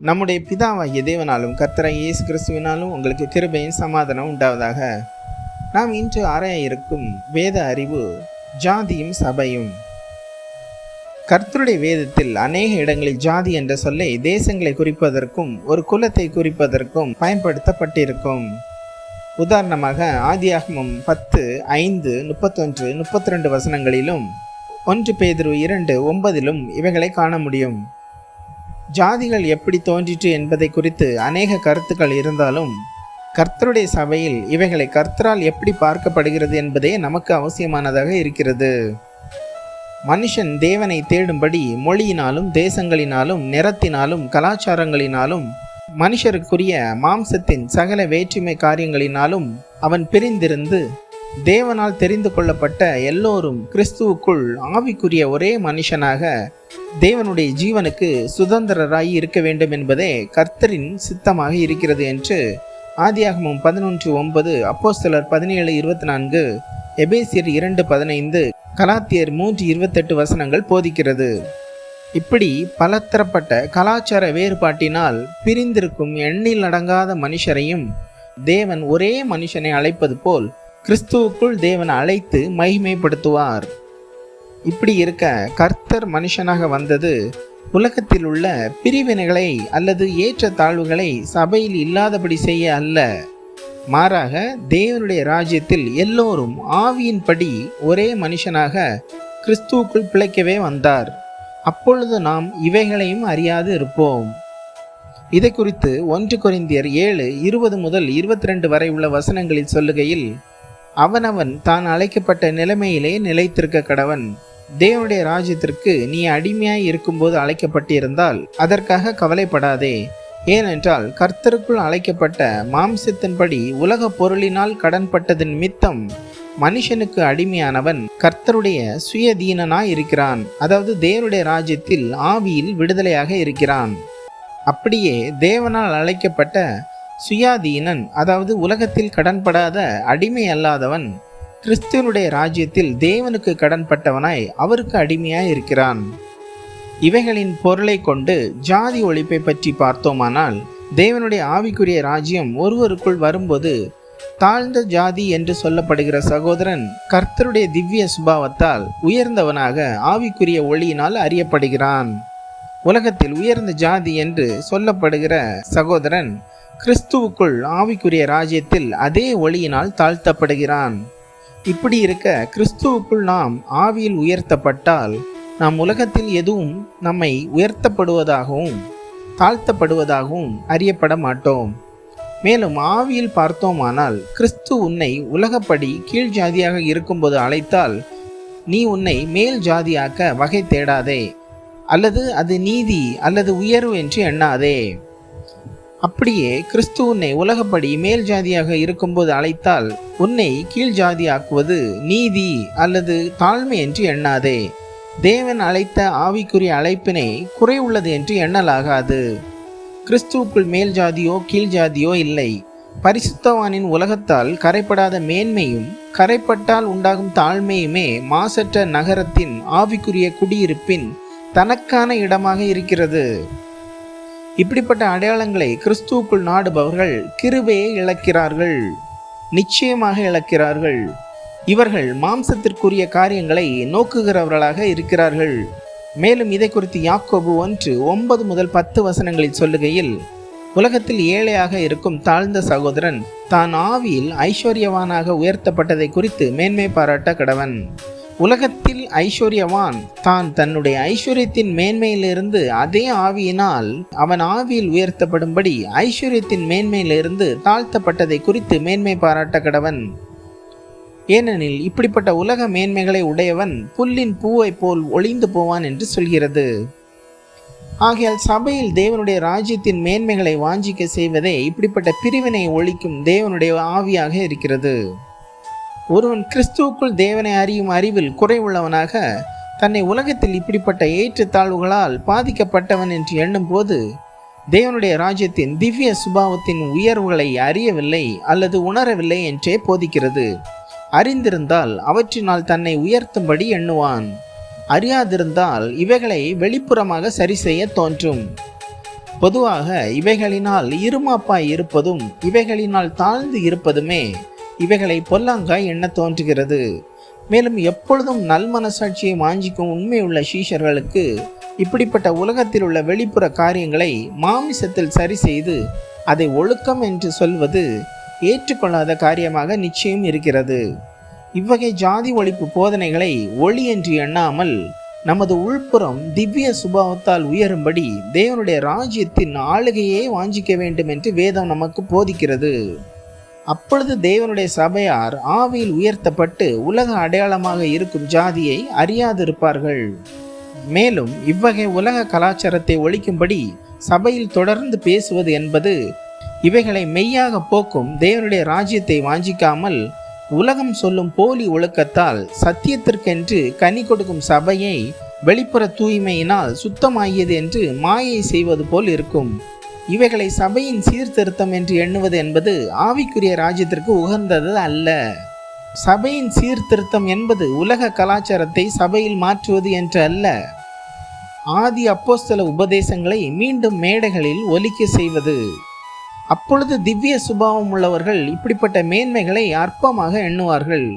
நம்முடைய பிதாவாகிய தேவனாலும் கர்த்தராகிய இயேசு கிறிஸ்துவினாலும் உங்களுக்கு கிருபையும் சமாதானம் உண்டாவதாக. நாம் இன்று ஆராய இருக்கும் வேத அறிவு ஜாதியும் சபையும். கர்த்தருடைய வேதத்தில் அநேக இடங்களில் ஜாதி என்ற சொல்லை தேசங்களை குறிப்பதற்கும் ஒரு குலத்தை குறிப்பதற்கும் பயன்படுத்தப்பட்டிருக்கும். உதாரணமாக ஆதியாகமம் 10:5, 31, 32 வசனங்களிலும் 1 பேதுரு 2:9 இவைகளை காண முடியும். ஜாதிகள் எப்படி தோன்றிற்று என்பதை குறித்து அநேக கருத்துக்கள் இருந்தாலும் கர்த்தருடைய சபையில் இவைகளை கர்த்தரால் எப்படி பார்க்கப்படுகிறது என்பதே நமக்கு அவசியமானதாக இருக்கிறது. மனுஷன் தேவனை தேடும்படி மொழியினாலும் தேசங்களினாலும் நிறத்தினாலும் கலாச்சாரங்களினாலும் மனுஷருக்குரிய மாம்சத்தின் சகல வேற்றுமை காரியங்களினாலும் அவன் பிரிந்திருந்து தேவனால் தெரிந்து கொள்ளப்பட்ட எல்லோரும் கிறிஸ்துவுக்குள் ஆவிக்குரிய ஒரே மனுஷனாக தேவனுடைய ஜீவனுக்கு சுதந்திரராய் இருக்க வேண்டும் என்பதே கர்த்தரின் சித்தமாக இருக்கிறது என்று ஆதியாகமம் 11:9, அப்போஸ்தலர் 17:24, எபேசியர் 2:15, கலாத்தியர் 3:28 வசனங்கள் போதிக்கிறது. இப்படி பலதரப்பட்ட கலாச்சார வேறுபாட்டினால் பிரிந்திருக்கும் எண்ணில் அடங்காத மனுஷரையும் தேவன் ஒரே மனுஷனை அழைப்பது போல் கிறிஸ்துவுக்குள் தேவன் அழைத்து மகிமைப்படுத்துவார். இப்படி இருக்க கர்த்தர் மனுஷனாக வந்தது உலகத்தில் உள்ள பிரிவினைகளை அல்லது ஏற்ற தாழ்வுகளை சபையில் இல்லாதபடி செய்ய அல்ல, மாறாக தேவனுடைய ராஜ்யத்தில் எல்லோரும் ஆவியின்படி ஒரே மனுஷனாக கிறிஸ்துவுக்குள் பிழைக்கவே வந்தார். அப்பொழுது நாம் இவைகளையும் அறியாது இருப்போம். இதை குறித்து 1 கொரிந்தியர் 7:20-22 வரை உள்ள வசனங்களில் சொல்லுகையில், அவனவன் தான் அழைக்கப்பட்ட நிலைமையிலே நிலைத்திருக்க கடவன். தேவனுடைய ராஜ்யத்திற்கு நீ அடிமையாய் இருக்கும்போது அழைக்கப்பட்டிருந்தால் அதற்காக கவலைப்படாதே. ஏனென்றால் கர்த்தருக்குள் அழைக்கப்பட்ட மாம்சத்தின்படி உலக பொருளினால் கடன்பட்டதன் நிமித்தம் மனுஷனுக்கு அடிமையானவன் கர்த்தருடைய சுயதீனனாய் இருக்கிறான். அதாவது தேவனுடைய ராஜ்யத்தில் ஆவியில் விடுதலையாக இருக்கிறான். அப்படியே தேவனால் அழைக்கப்பட்ட சுயாதீனன், அதாவது உலகத்தில் கடன்படாத அடிமை அல்லாதவன், கிறிஸ்துவனுடைய ராஜ்யத்தில் தேவனுக்கு கடன்பட்டவனாய் அவருக்கு அடிமையாய் இருக்கிறான். இவைகளின் பொருளை கொண்டு ஜாதி ஒழிப்பை பற்றி பார்த்தோமானால், தேவனுடைய ஆவிக்குரிய ராஜ்யம் ஒருவருக்குள் வரும்போது தாழ்ந்த ஜாதி என்று சொல்லப்படுகிற சகோதரன் கர்த்தருடைய திவ்ய சுபாவத்தால் உயர்ந்தவனாக ஆவிக்குரிய ஒளியினால் அறியப்படுகிறான். உலகத்தில் உயர்ந்த ஜாதி என்று சொல்லப்படுகிற சகோதரன் கிறிஸ்துவுக்குள் ஆவிக்குரிய ராஜ்யத்தில் அதே ஒளியினால் தாழ்த்தப்படுகிறான். இப்படி இருக்க கிறிஸ்துவுக்குள் நாம் ஆவியில் உயர்த்தப்பட்டால் நாம் உலகத்தில் எதுவும் நம்மை உயர்த்தப்படுவதாகவும் தாழ்த்தப்படுவதாகவும் அறியப்பட மாட்டோம். மேலும் ஆவியில் பார்த்தோமானால், கிறிஸ்து உன்னை உலகப்படி கீழ் ஜாதியாக இருக்கும்போது அழைத்தால் நீ உன்னை மேல் ஜாதியாக்க வகை தேடாதே, அல்லது அது நீதி அல்லது உயர்வு என்று எண்ணாதே. அப்படியே கிறிஸ்து உன்னை உலகப்படி மேல் ஜாதியாக இருக்கும்போது அழைத்தால் உன்னை கீழ் ஜாதியாக்குவது நீதி அல்லது தாழ்மை என்று எண்ணாதே. தேவன் அழைத்த ஆவிக்குரிய அழைப்பினை குறை உள்ளது என்று எண்ணலாகாது. கிறிஸ்துவுக்குள் மேல் ஜாதியோ கீழ் ஜாதியோ இல்லை. பரிசுத்தவானின் உலகத்தால் கரைப்படாத மேன்மையும் கரைப்பட்டால் உண்டாகும் தாழ்மையுமே மாசற்ற நகரத்தின் ஆவிக்குரிய குடியிருப்பின் தனக்கான இடமாக இருக்கிறது. இப்படிப்பட்ட அடையாளங்களை கிறிஸ்துவுக்குள் நாடுபவர்கள் கிருபையை இழக்கிறார்கள், நிச்சயமாக இழக்கிறார்கள். இவர்கள் மாம்சத்திற்குரிய காரியங்களை நோக்குகிறவர்களாக இருக்கிறார்கள். மேலும் இதை குறித்து யாக்கோபு 1:9-10 வசனங்களில் சொல்லுகையில், உலகத்தில் ஏழையாக இருக்கும் தாழ்ந்த சகோதரன் தான் ஆவியில் ஐஸ்வர்யவானாக உயர்த்தப்பட்டதை குறித்து மேன்மை பாராட்ட கடவன். உலகத்தில் ஐஸ்வர்யவான் தான் தன்னுடைய ஐஸ்வர்யத்தின் மேன்மையிலிருந்து அதே ஆவியினால் அவன் ஆவியில் உயர்த்தப்படும்படி ஐஸ்வர்யத்தின் மேன்மையிலிருந்து தாழ்த்தப்பட்டதை குறித்து மேன்மை பாராட்ட கடவன். ஏனெனில் இப்படிப்பட்ட உலக மேன்மைகளை உடையவன் புல்லின் பூவை போல் ஒளிந்து போவான் என்று சொல்கிறது. ஆகையால் சபையில் தேவனுடைய ராஜ்யத்தின் மேன்மைகளை வாஞ்சிக்க செய்வதே இப்படிப்பட்ட பிரிவினை ஒழிக்கும் தேவனுடைய ஆவியாக இருக்கிறது. ஒருவன் கிறிஸ்துவுக்குள் தேவனை அறியும் அறிவில் குறைவுள்ளவனாக தன்னை உலகத்தில் இப்படிப்பட்ட ஏற்றத்தாழ்வுகளால் பாதிக்கப்பட்டவன் என்று எண்ணும் போது தேவனுடைய ராஜ்யத்தின் திவ்ய சுபாவத்தின் உயர்வுகளை அறியவில்லை அல்லது உணரவில்லை என்றே போதிக்கிறது. அறிந்திருந்தால் அவற்றினால் தன்னை உயர்த்தும்படி எண்ணுவான். அறியாதிருந்தால் இவைகளை வெளிப்புறமாக சரி செய்ய தோன்றும். பொதுவாக இவைகளினால் இருமாப்பாய் இருப்பதும் இவைகளினால் தாழ்ந்து இருப்பதுமே இவைகளை பொல்லாங்காய் எண்ண தோன்றுகிறது. மேலும் எப்பொழுதும் நல் மனசாட்சியை வாஞ்சிக்கும் உண்மையுள்ள சீஷர்களுக்கு இப்படிப்பட்ட உலகத்தில் உள்ள வெளிப்புற காரியங்களை மாமிசத்தில் சரி செய்து அதை ஒழுக்கம் என்று சொல்வது ஏற்றுக்கொள்ளாத காரியமாக நிச்சயம் இருக்கிறது. இவ்வகை ஜாதி ஒழிப்பு போதனைகளை ஒளி என்று எண்ணாமல் நமது உள்புறம் திவ்ய சுபாவத்தால் உயரும்படி தேவனுடைய ராஜ்யத்தின் ஆளுகையை வாஞ்சிக்க வேண்டும் என்று வேதம் நமக்கு போதிக்கிறது. அப்பொழுது தேவனுடைய சபையார் ஆவியில் உயர்த்தப்பட்டு உலக அடையாளமாக இருக்கும் ஜாதியை அறியாதிருப்பார்கள். மேலும் இவ்வகை உலக கலாச்சாரத்தை ஒழிக்கும்படி சபையில் தொடர்ந்து பேசுவது என்பது இவைகளை மெய்யாக போக்கும் தேவனுடைய ராஜ்யத்தை வாஞ்சிக்காமல் உலகம் சொல்லும் போலி ஒழுக்கத்தால் சத்தியத்திற்கென்று கனி கொடுக்கும் சபையை வெளிப்புற தூய்மையினால் சுத்தமாகியது என்று மாயை செய்வது போல் இருக்கும். இவைகளை சபையின் சீர்திருத்தம் என்று எண்ணுவது என்பது ஆவிக்குரிய ராஜ்யத்திற்கு உகந்தது அல்ல. சபையின் சீர்திருத்தம் என்பது உலக கலாச்சாரத்தை சபையில் மாற்றுவது என்று அல்ல, ஆதி அப்போஸ்தல உபதேசங்களை மீண்டும் மேடைகளில் ஒலிக்க செய்வது. அப்பொழுது திவ்ய சுபாவம் உள்ளவர்கள் இப்படிப்பட்ட மேன்மைகளை அற்பமாக எண்ணுவார்கள்.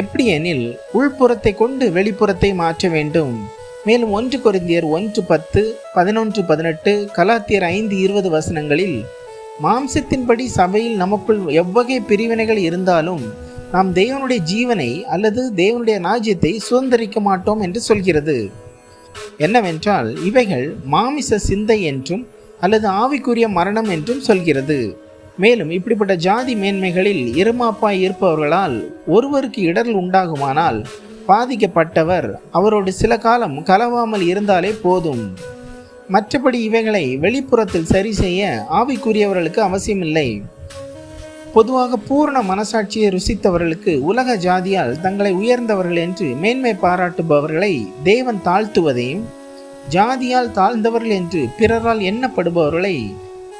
எப்படியெனில் உள்புறத்தை கொண்டு வெளிப்புறத்தை மாற்ற வேண்டும். மேலும் 1 கொரிந்தியர் 1:10, 11:18, கலாத்தியர் 5:20 வசனங்களில் மாம்சத்தின்படி சபையில் நமக்குள் எவ்வகை பிரிவினைகள் இருந்தாலும் நாம் தேவனுடைய ஜீவனை அல்லது தேவனுடைய ராஜ்யத்தை சுதந்திரிக்க மாட்டோம் என்று சொல்கிறது. என்னவென்றால் இவைகள் மாமிச சிந்தை என்றும் அல்லது ஆவிக்குரிய மரணம் என்றும் சொல்கிறது. மேலும் இப்படிப்பட்ட ஜாதி மேன்மைகளில் இருமாப்பாய் இருப்பவர்களால் ஒருவருக்கு இடர்கள் உண்டாகுமானால் பாதிக்கப்பட்டவர் அவரோடு சில காலம் கலவாமல் இருந்தாலே போதும். மற்றபடி இவைகளை வெளிப்புறத்தில் சரி செய்ய ஆவிக்குரியவர்களுக்கு அவசியமில்லை. பொதுவாக பூரண மனசாட்சியை ருசித்தவர்களுக்கு உலக ஜாதியால் தங்களை உயர்ந்தவர்கள் என்று மேன்மை பாராட்டுபவர்களை தேவன் தாழ்த்துவதையும், ஜாதியால் தாழ்ந்தவர்கள் என்று பிறரால் எண்ணப்படுபவர்களை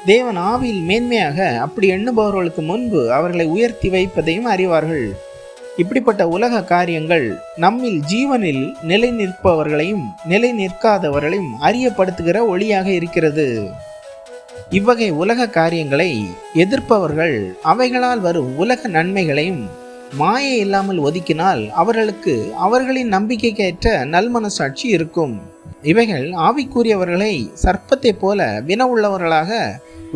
தேவன் ஆவியில் மேன்மையாக அப்படி எண்ணுபவர்களுக்கு முன்பு அவர்களை உயர்த்தி வைப்பதையும் அறிவார்கள். இப்படிப்பட்ட உலக காரியங்கள் நம்மில் ஜீவனில் நிலை நிற்பவர்களையும் நிலை நிற்காதவர்களையும் அறியப்படுத்துகிற ஒளியாக இருக்கிறது. இவ்வகை உலக காரியங்களை எதிர்ப்பவர்கள் அவைகளால் வரும் உலக நன்மைகளையும் மாயை இல்லாமல் ஒதுக்கினால் அவர்களுக்கு அவர்களின் நம்பிக்கைக்கேற்ற நல்மனசாட்சி இருக்கும். இவைகள் ஆவிக்குரியவர்களை சர்ப்பத்தை போல வினவுள்ளவர்களாக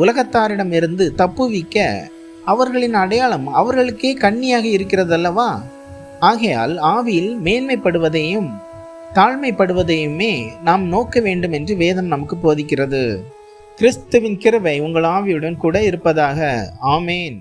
உலகத்தாரிடம் இருந்து தப்புவிக்க அவர்களின் அடையாளம் அவர்களுக்கே கண்ணியாக இருக்கிறதல்லவா? ஆகையால் ஆவியில் மேன்மைப்படுவதையும் தாழ்மைப்படுவதையுமே நாம் நோக்க வேண்டும் என்று வேதம் நமக்கு போதிக்கிறது. கிறிஸ்துவின் கிருபை உங்கள் ஆவியுடன் கூட இருப்பதாக. ஆமேன்.